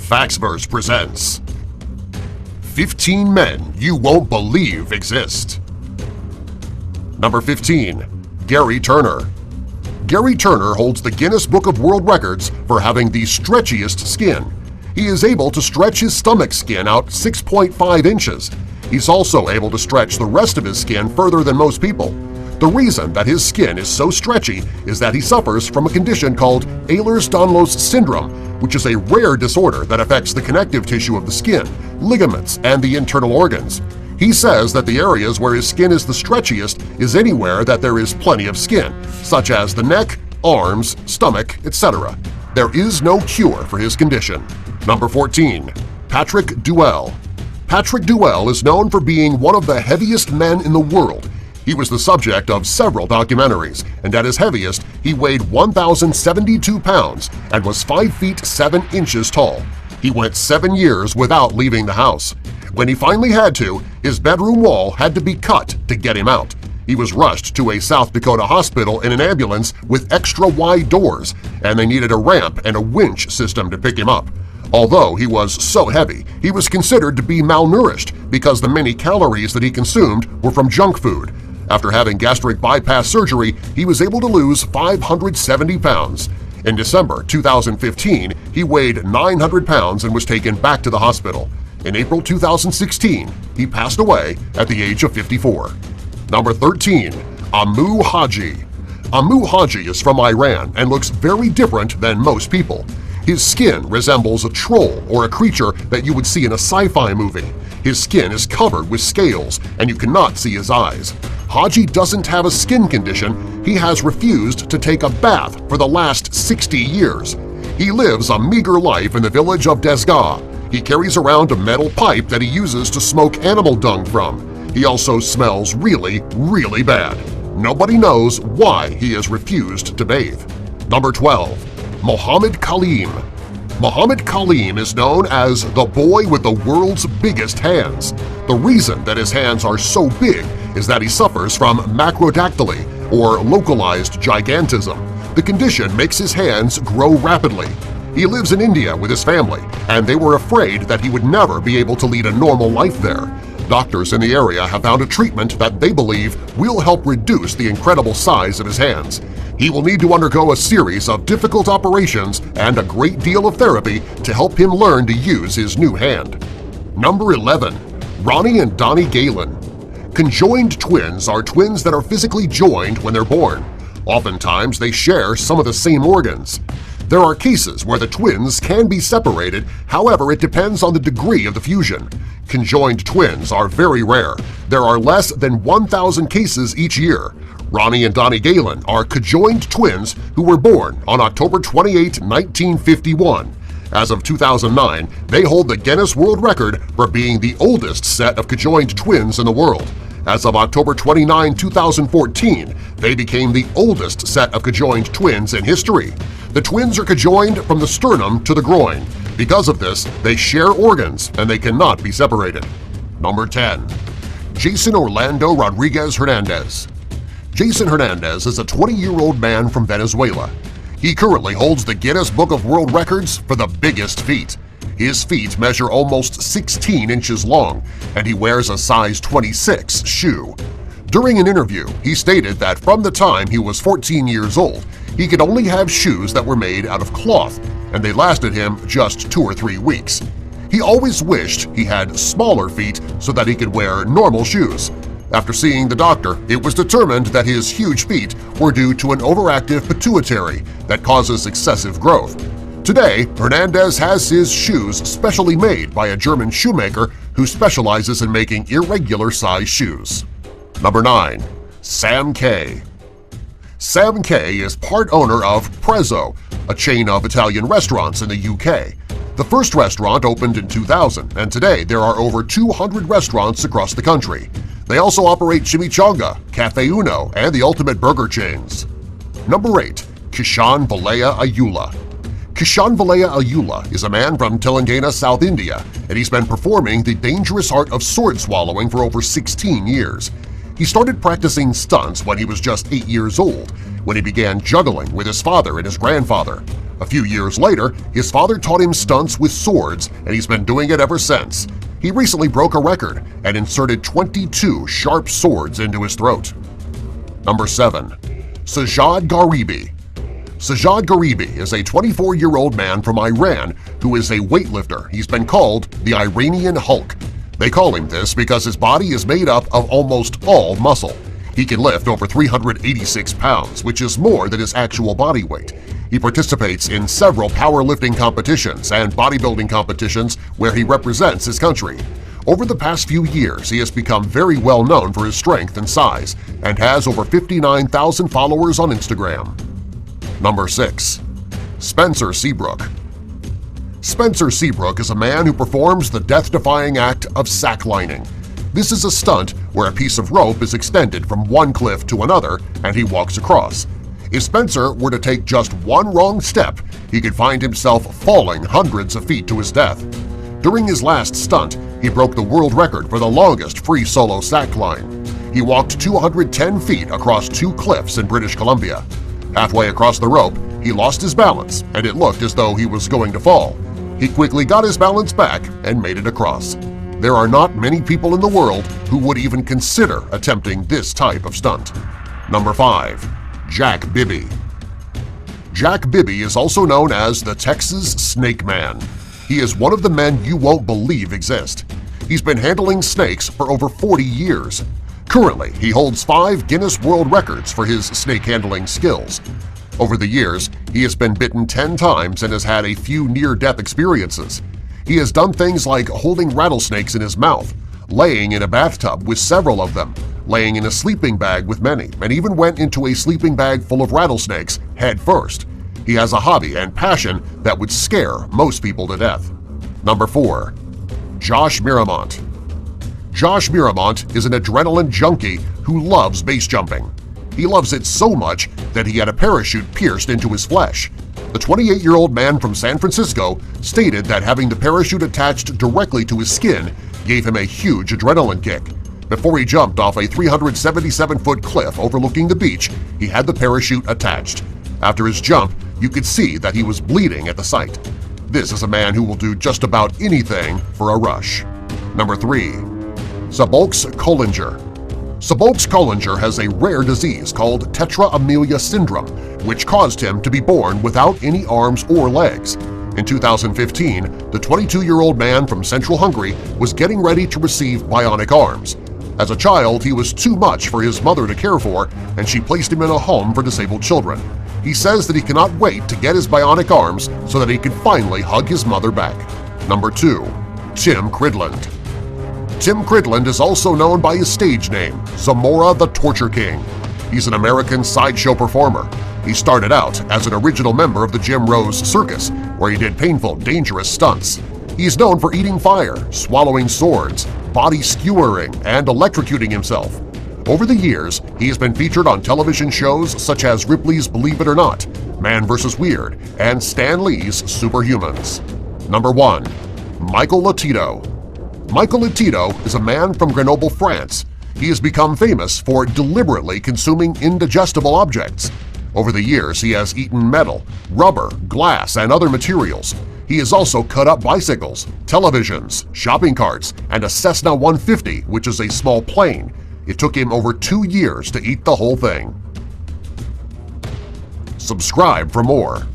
Faxverse presents 15 Men You Won't Believe Exist. Number 15. Gary Turner. Gary Turner holds the Guinness Book of World Records for having the stretchiest skin. He is able to stretch his stomach skin out 6.5 inches. He's also able to stretch the rest of his skin further than most people. The reason that his skin is so stretchy is that he suffers from a condition called Ehlers-Danlos syndrome, which is a rare disorder that affects the connective tissue of the skin, ligaments, and the internal organs. He says that the areas where his skin is the stretchiest is anywhere that there is plenty of skin, such as the neck, arms, stomach, etc. There is no cure for his condition. Number 14. Patrick Duell. Patrick Duell is known for being one of the heaviest men in the world. He was the subject of several documentaries, and at his heaviest, he weighed 1,072 pounds and was 5 feet 7 inches tall. He went 7 years without leaving the house. When he finally had to, his bedroom wall had to be cut to get him out. He was rushed to a South Dakota hospital in an ambulance with extra-wide doors, and they needed a ramp and a winch system to pick him up. Although he was so heavy, he was considered to be malnourished because the many calories that he consumed were from junk food. After having gastric bypass surgery, he was able to lose 570 pounds. In December 2015, he weighed 900 pounds and was taken back to the hospital. In April 2016, he passed away at the age of 54. Number 13. Amu Haji. Amu Haji is from Iran and looks very different than most people. His skin resembles a troll or a creature that you would see in a sci-fi movie. His skin is covered with scales and you cannot see his eyes. Haji doesn't have a skin condition. He has refused to take a bath for the last 60 years. He lives a meager life in the village of Desgah. He carries around a metal pipe that he uses to smoke animal dung from. He also smells really, really bad. Nobody knows why he has refused to bathe. Number 12. Mohammed Kaleem. Mohammed Kaleem is known as the boy with the world's biggest hands. The reason that his hands are so big is that he suffers from macrodactyly, or localized gigantism. The condition makes his hands grow rapidly. He lives in India with his family, and they were afraid that he would never be able to lead a normal life there. Doctors in the area have found a treatment that they believe will help reduce the incredible size of his hands. He will need to undergo a series of difficult operations and a great deal of therapy to help him learn to use his new hand. Number 11. Ronnie and Donnie Galen. Conjoined twins are twins that are physically joined when they're born. Oftentimes they share some of the same organs. There are cases where the twins can be separated, however it depends on the degree of the fusion. Conjoined twins are very rare. There are less than 1,000 cases each year. Ronnie and Donnie Galen are conjoined twins who were born on October 28, 1951. As of 2009, they hold the Guinness World Record for being the oldest set of conjoined twins in the world. As of October 29, 2014, they became the oldest set of conjoined twins in history. The twins are conjoined from the sternum to the groin. Because of this, they share organs and they cannot be separated. Number 10. Jason Orlando Rodriguez Hernandez. Jason Hernandez is a 20-year-old man from Venezuela. He currently holds the Guinness Book of World Records for the biggest feet. His feet measure almost 16 inches long, and he wears a size 26 shoe. During an interview, he stated that from the time he was 14 years old, he could only have shoes that were made out of cloth, and they lasted him just 2 or 3 weeks. He always wished he had smaller feet so that he could wear normal shoes. After seeing the doctor, it was determined that his huge feet were due to an overactive pituitary that causes excessive growth. Today, Hernandez has his shoes specially made by a German shoemaker who specializes in making irregular-sized shoes. Number 9. Sam K. Sam K is part owner of Prezzo, a chain of Italian restaurants in the UK. The first restaurant opened in 2000, and today there are over 200 restaurants across the country. They also operate Chimichanga, Cafe Uno, and the Ultimate Burger chains. Number 8. Kishan Valaya Ayula. Kishan Valaya Ayula is a man from Telangana, South India, and he's been performing the dangerous art of sword swallowing for over 16 years. He started practicing stunts when he was just 8 years old, when he began juggling with his father and his grandfather. A A few years later, his father taught him stunts with swords, and he's been doing it ever since. He recently broke a record and inserted 22 sharp swords into his throat. Number 7. Sajjad Gharibi. Sajjad Gharibi is a 24-year-old man from Iran who is a weightlifter. He's been called the Iranian Hulk. They call him this because his body is made up of almost all muscle. He can lift over 386 pounds, which is more than his actual body weight. He participates in several powerlifting competitions and bodybuilding competitions where he represents his country. Over the past few years, he has become very well known for his strength and size and has over 59,000 followers on Instagram. Number 6. Spencer Seabrook. Spencer Seabrook is a man who performs the death-defying act of sacklining. This is a stunt where a piece of rope is extended from one cliff to another and he walks across. If Spencer were to take just one wrong step, he could find himself falling hundreds of feet to his death. During his last stunt, he broke the world record for the longest free solo sack climb. He walked 210 feet across 2 cliffs in British Columbia. Halfway across the rope, he lost his balance and it looked as though he was going to fall. He quickly got his balance back and made it across. There are not many people in the world who would even consider attempting this type of stunt. Number 5. Jack Bibby. Jack Bibby is also known as the Texas Snake Man. He is one of the men you won't believe exist. He's been handling snakes for over 40 years. Currently, he holds 5 Guinness World Records for his snake-handling skills. Over the years, he has been bitten 10 times and has had a few near-death experiences. He has done things like holding rattlesnakes in his mouth, laying in a bathtub with several of them, laying in a sleeping bag with many, and even went into a sleeping bag full of rattlesnakes head first. He has a hobby and passion that would scare most people to death. Number 4. Josh Miramont. Josh Miramont is an adrenaline junkie who loves base jumping. He loves it so much that he had a parachute pierced into his flesh. The 28-year-old man from San Francisco stated that having the parachute attached directly to his skin gave him a huge adrenaline kick. Before he jumped off a 377-foot cliff overlooking the beach, he had the parachute attached. After his jump, you could see that he was bleeding at the sight. This is a man who will do just about anything for a rush. Number 3. Szabolcs-Kollinger. Szabolcs-Kollinger has a rare disease called tetra-amelia syndrome, which caused him to be born without any arms or legs. In 2015, the 22-year-old man from central Hungary was getting ready to receive bionic arms. As a child, he was too much for his mother to care for, and she placed him in a home for disabled children. He says that he cannot wait to get his bionic arms so that he can finally hug his mother back. Number 2. Tim Cridland. Tim Cridland is also known by his stage name, Zamora the Torture King. He's an American sideshow performer. He started out as an original member of the Jim Rose Circus, where he did painful, dangerous stunts. He's known for eating fire, swallowing swords, body skewering, and electrocuting himself. Over the years, he has been featured on television shows such as Ripley's Believe It or Not, Man vs. Weird, and Stan Lee's Superhumans. Number 1. Michael Lotito. Michael Lotito is a man from Grenoble, France. He has become famous for deliberately consuming indigestible objects. Over the years, he has eaten metal, rubber, glass, and other materials. He has also cut up bicycles, televisions, shopping carts, and a Cessna 150, which is a small plane. It took him over 2 years to eat the whole thing. Subscribe for more.